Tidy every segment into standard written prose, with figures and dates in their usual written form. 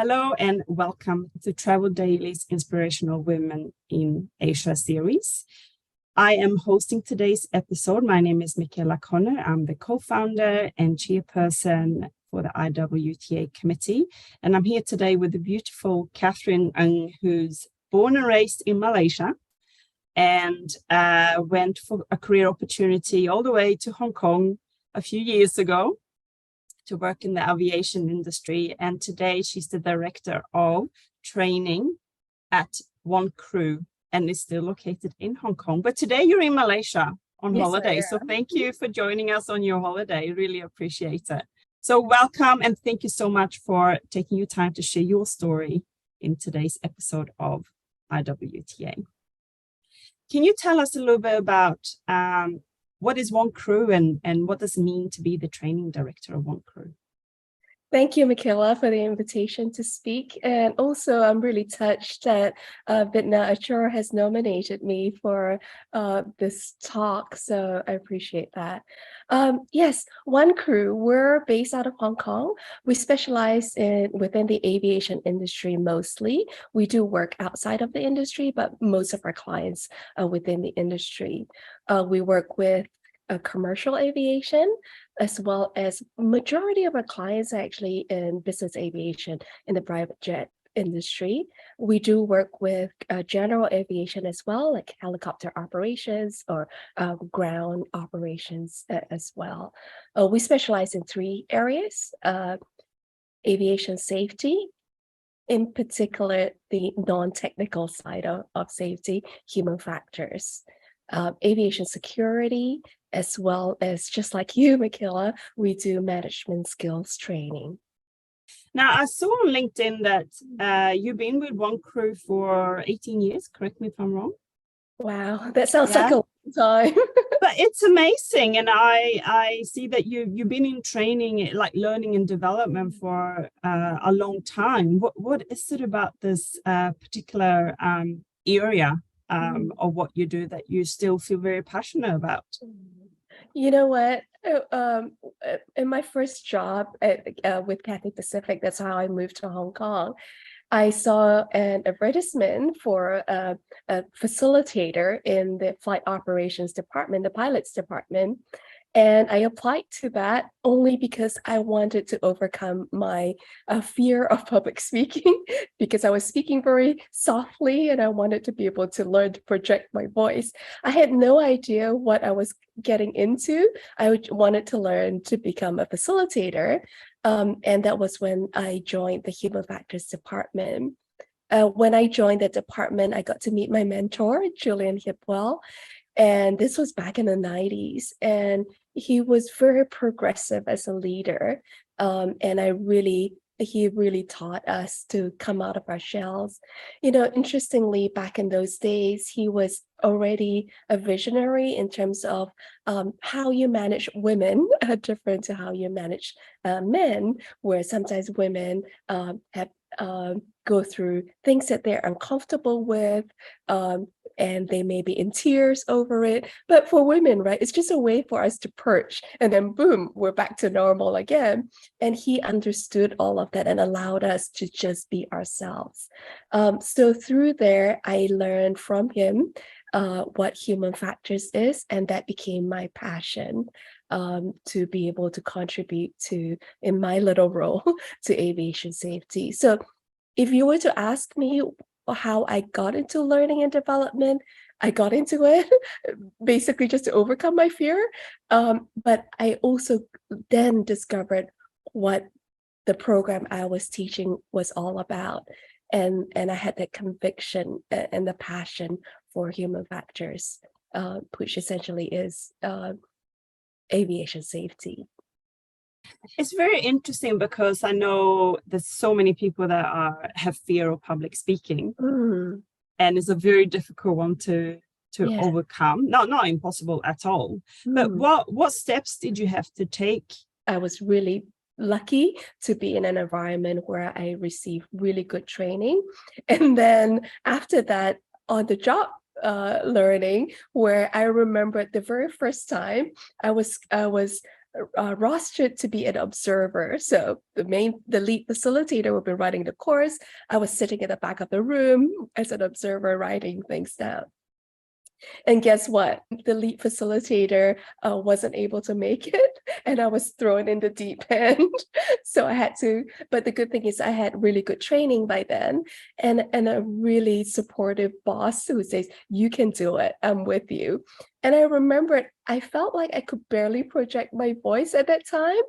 Hello and welcome to Travel Daily's Inspirational Women in Asia series. I am hosting today's episode. My name is Michaela Connor. I'm the co-founder and chairperson for the IWTA committee. And I'm here today with the beautiful Katharine, who's born and raised in Malaysia and went for a career opportunity all the way to Hong Kong a few years ago to work in the aviation industry. And today she's the director of training at OneCrew and is still located in Hong Kong. But today you're in Malaysia on holiday. So thank you for joining us on your holiday. Really appreciate it. So welcome and thank you so much for taking your time to share your story in today's episode of IWTA. Can you tell us a little bit about what is OneCrew and what does it mean to be the training director of OneCrew? Thank you, Michaela, for the invitation to speak. And also, I'm really touched that Vidna Achor has nominated me for this talk. So I appreciate that. Yes, OneCrew, we're based out of Hong Kong. We specialize within the aviation industry mostly. We do work outside of the industry, but most of our clients are within the industry. We work with commercial aviation, as well as majority of our clients are actually in business aviation in the private jet industry. We do work with general aviation as well, like helicopter operations or ground operations as well. We specialize in three areas: aviation safety, in particular, the non-technical side of safety, human factors, aviation security, as well as, just like you, Michaela, we do management skills training. Now, I saw on LinkedIn that you've been with OneCrew for 18 years. Correct me if I'm wrong. Wow, that sounds like a long time. But it's amazing. And I see that you've been in training, like learning and development for a long time. What is it about this particular area of what you do that you still feel very passionate about? You know what? In my first job with Cathay Pacific, that's how I moved to Hong Kong. I saw an advertisement for a facilitator in the flight operations department, the pilots department. And I applied to that only because I wanted to overcome my fear of public speaking, because I was speaking very softly and I wanted to be able to learn to project my voice. I had no idea what I was getting into. I wanted to learn to become a facilitator. And that was when I joined the Human Factors department. When I joined the department, I got to meet my mentor, Julian Hipwell. And this was back in the 90s. And he was very progressive as a leader. And he really taught us to come out of our shells. You know, interestingly, back in those days, he was already a visionary in terms of how you manage women, different to how you manage men, where sometimes women have go through things that they're uncomfortable with, and they may be in tears over it. But for women, right, it's just a way for us to purge, and then boom, we're back to normal again. And he understood all of that and allowed us to just be ourselves. So through there, I learned from him what human factors is, and that became my passion to be able to contribute to, in my little role, to aviation safety. So if you were to ask me how I got into learning and development, I got into it basically just to overcome my fear. But I also then discovered what the program I was teaching was all about. And I had that conviction and the passion for human factors, which essentially is aviation safety. It's very interesting because I know there's so many people that have fear of public speaking, and it's a very difficult one to overcome. Not impossible at all. But what steps did you have to take? I was really lucky to be in an environment where I received really good training, and then after that, on the job learning, where I remember the very first time I was rostered to be an observer. So the lead facilitator would be running the course. I was sitting in the back of the room as an observer, writing things down. And guess what? The lead facilitator wasn't able to make it, and I was thrown in the deep end. So I had to, but the good thing is I had really good training by then, and a really supportive boss who says, "You can do it. I'm with you." And I remembered I felt like I could barely project my voice at that time.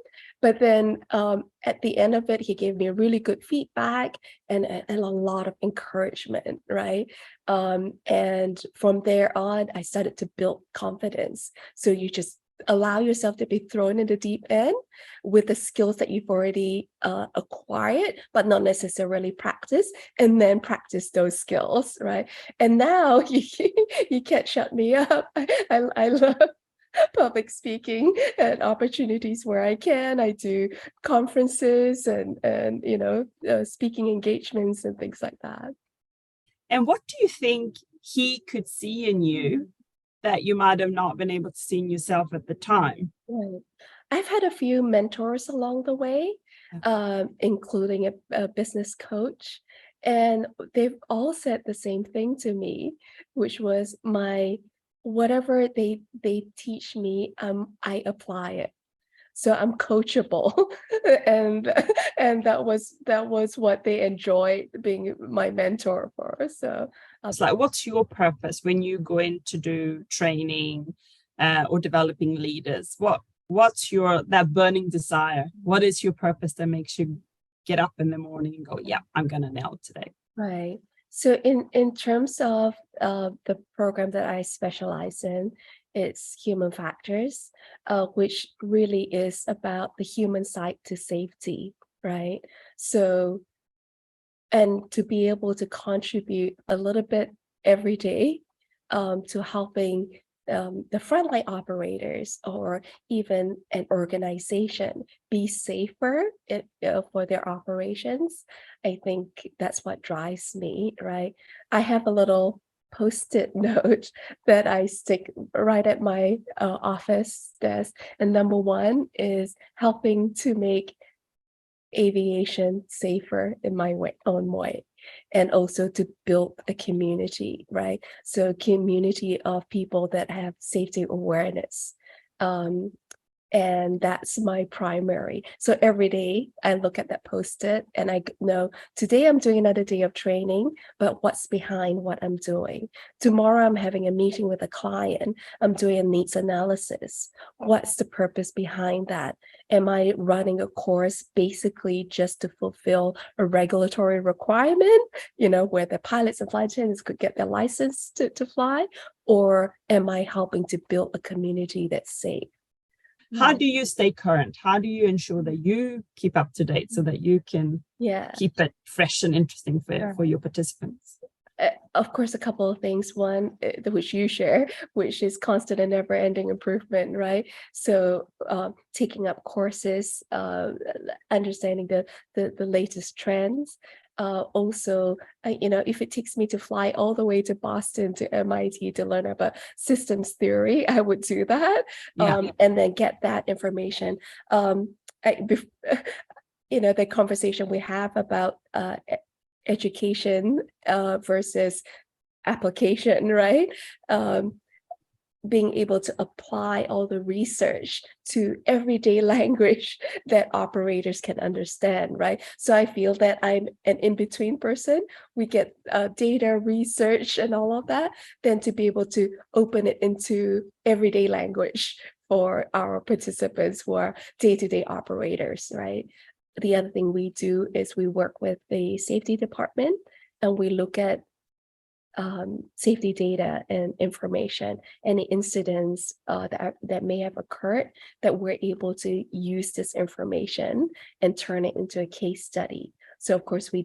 But then at the end of it, he gave me really good feedback and a lot of encouragement, right? And from there on, I started to build confidence. So you just allow yourself to be thrown in the deep end with the skills that you've already acquired, but not necessarily practice, and then practice those skills, right? And now you can't shut me up. I love public speaking and opportunities where I can. I do conferences and speaking engagements and things like that. And what do you think he could see in you that you might have not been able to see in yourself at the time? Right. I've had a few mentors along the way, including a business coach, and they've all said the same thing to me, which was whatever they teach me, I apply it. So I'm coachable, and that was what they enjoyed being my mentor for. So it's like, what's your purpose when you go in to do training or developing leaders? What's that burning desire? What is your purpose that makes you get up in the morning and go, yeah, I'm gonna nail it today? Right. So in terms of the program that I specialize in, it's human factors, which really is about the human side to safety, right? So, and to be able to contribute a little bit every day to helping the frontline operators or even an organization be safer for their operations. I think that's what drives me, right? I have a little post-it note that I stick right at my office desk. And number one is helping to make aviation safer in my own way, and also to build a community, right? So community of people that have safety awareness. And that's my primary. So every day I look at that post-it and I know today I'm doing another day of training, but what's behind what I'm doing? Tomorrow I'm having a meeting with a client. I'm doing a needs analysis. What's the purpose behind that? Am I running a course basically just to fulfill a regulatory requirement, where the pilots and flight attendants could get their license to fly? Or am I helping to build a community that's safe? How do you stay current? How do you ensure that you keep up to date so that you can keep it fresh and interesting for your participants? Of course, a couple of things. One, which you share, which is constant and never-ending improvement, right? So taking up courses, understanding the latest trends. Also, if it takes me to fly all the way to Boston to MIT to learn about systems theory, I would do that, and then get that information. The conversation we have about education versus application, right? Being able to apply all the research to everyday language that operators can understand, right? So I feel that I'm an in-between person. We get data research and all of that, then to be able to open it into everyday language for our participants who are day-to-day operators, right? The other thing we do is we work with the safety department and we look at safety data and information, any incidents that may have occurred, that we're able to use this information and turn it into a case study. So of course, we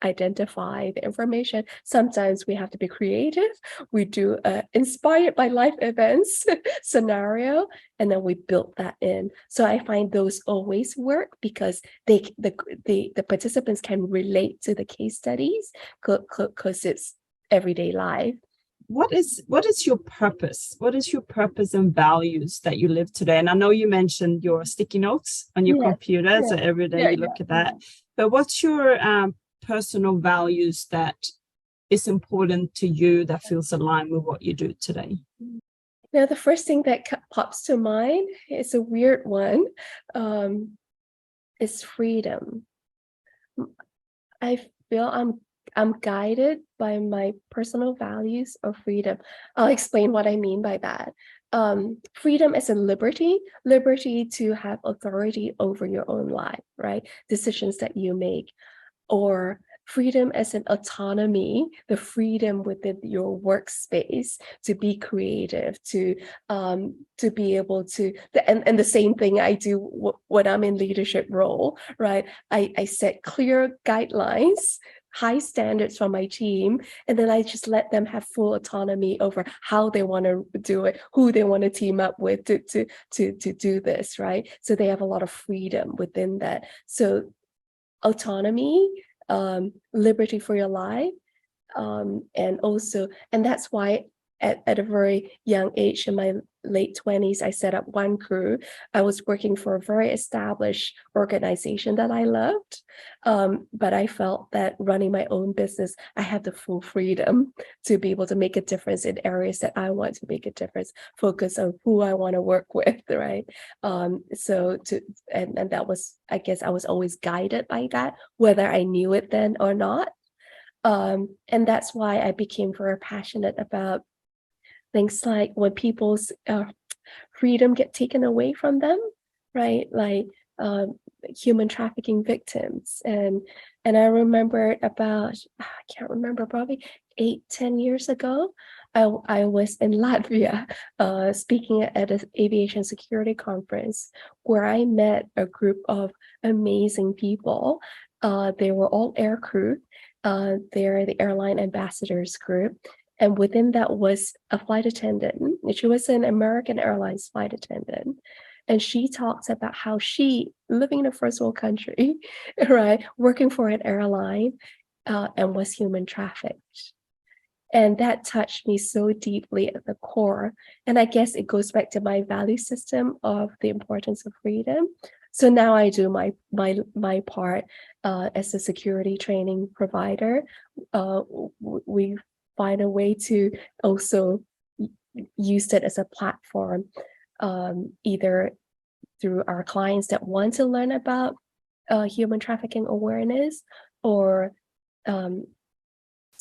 identify the information. Sometimes we have to be creative. We do inspired by life events scenario, and then we build that in. So I find those always work because the participants can relate to the case studies because it's everyday life. what is your purpose? What is your purpose and values that you live today? And I know you mentioned your sticky notes on your computer, so every day you look at that. But what's your personal values that is important to you, that feels aligned with what you do today? Now, the first thing that pops to mind is a weird one. Is freedom. I feel I'm guided by my personal values of freedom. I'll explain what I mean by that. Freedom is a liberty to have authority over your own life, right? Decisions that you make, or freedom as an autonomy, the freedom within your workspace to be creative, to be able to, and the same thing I do when I'm in leadership role, right? I set clear guidelines, high standards for my team, and then I just let them have full autonomy over how they want to do it, who they want to team up with to do this, right? So they have a lot of freedom within that. So autonomy, liberty for your life, and that's why at a very young age, in my late 20s, I set up OneCrew. I was working for a very established organization that I loved, but I felt that running my own business, I had the full freedom to be able to make a difference in areas that I want to make a difference, focus on who I want to work with, right? And that was, I guess I was always guided by that, whether I knew it then or not. And that's why I became very passionate about things like when people's freedom get taken away from them, right? Like human trafficking victims. And I remember about, I can't remember, probably 8-10 years ago, I was in Latvia speaking at an aviation security conference where I met a group of amazing people. They were all air crew. They're the airline ambassadors group. And within that was a flight attendant. She was an American Airlines flight attendant. And she talks about how she, living in a first world country, right, working for an airline, and was human trafficked. And that touched me so deeply at the core. And I guess it goes back to my value system of the importance of freedom. So now I do my part as a security training provider. We find a way to also use it as a platform, either through our clients that want to learn about human trafficking awareness, or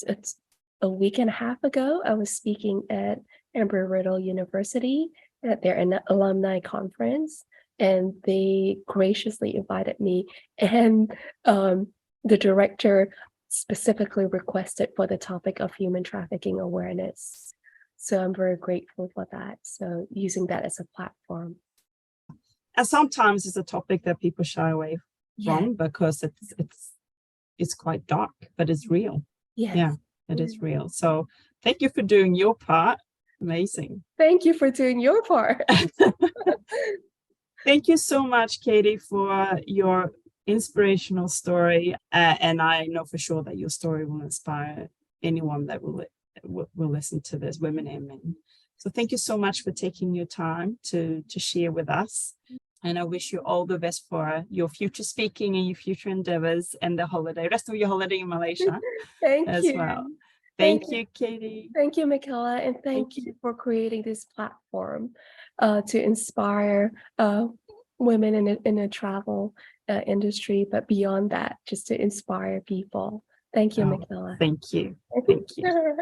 it's a week and a half ago, I was speaking at Embry-Riddle University at their alumni conference, and they graciously invited me, and the director specifically requested for the topic of human trafficking awareness. So I'm very grateful for that. So using that as a platform. And sometimes it's a topic that people shy away from because it's quite dark, but it's real. Yes. Yeah, it is real. So thank you for doing your part. Amazing. Thank you for doing your part. Thank you so much, Katie, for your inspirational story. And I know for sure that your story will inspire anyone that will listen to this, women and men. So thank you so much for taking your time to share with us. And I wish you all the best for your future speaking and your future endeavors and the rest of your holiday in Malaysia. Thank as you. Well. Thank you, Katie. Thank you, Michaela, and thank you for creating this platform to inspire women in the travel industry, but beyond that, just to inspire people. Thank you, Michaela. Thank you. Thank you.